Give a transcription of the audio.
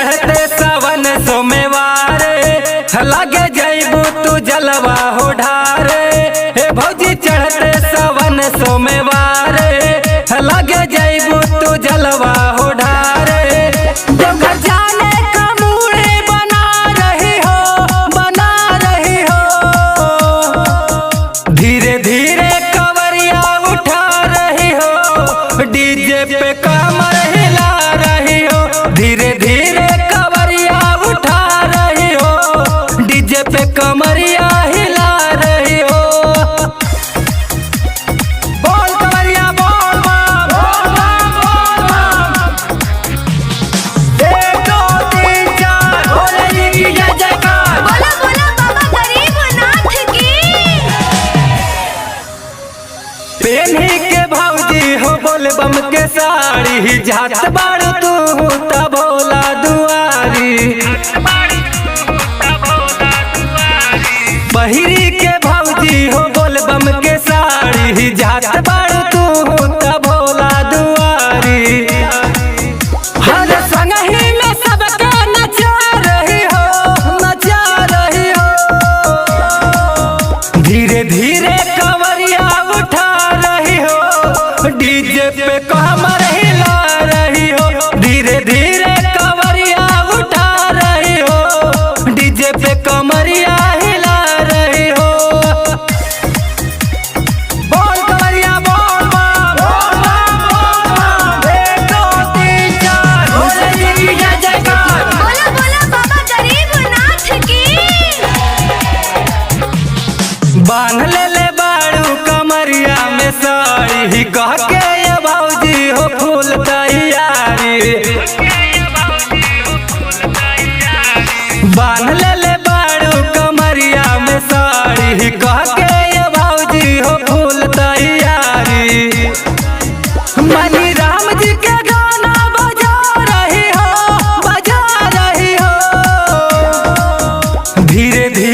चढ़ते सावन सोमवारे लगे जैबू तू जलवा हो ढारे। हे भौजी चढ़ते सावन सोमवारे लगे जैबू तू जलवा हो ढारे। देवघर जाने का मूड बना रही हो धीरे धीरे कवरिया उठा रही हो डीजे पे कमर हिला रही हो। धीरे धीरे कवरिया उठा रही हो डीजे पे कमरिया हिला रही हो। बोल कवरिया बोल बम बोल बम बोल बम। 1 2 3 4 भोले जी की जय जयकार। बोला बोला बाबा गरीबनाथ की। पेन्ही के भौजी हो बोल बम के साड़ी जात बाड़ तू त भोला दुआरी। पहिरी के भौजी हो बोल बम के साड़ी जात बाड़ तू त भोला दुआरी। हर संगही में सबका नचा रही हो धीरे धीरे कवरिया उठा रही हो डीजे पे कमर हिला रही हो। धीरे धीरे कवरिया उठा रही हो डीजे पे कमरिया हिला रही हो। बोल कवरिया बोल बम बोल बम 1 2 3 4 भोले जी की जय जयकार। बोला बोला बाबा गरीबनाथ की। बांध ले बाड़ू कमरिया में साड़ी कह के ये भौजी हो फूल तैयारी। बांध ले बाड़ू कमरिया में साड़ी कह के ये भौजी हो फूल तैयारी। मनी राम जी के गाना बजा रही हो धीरे धीरे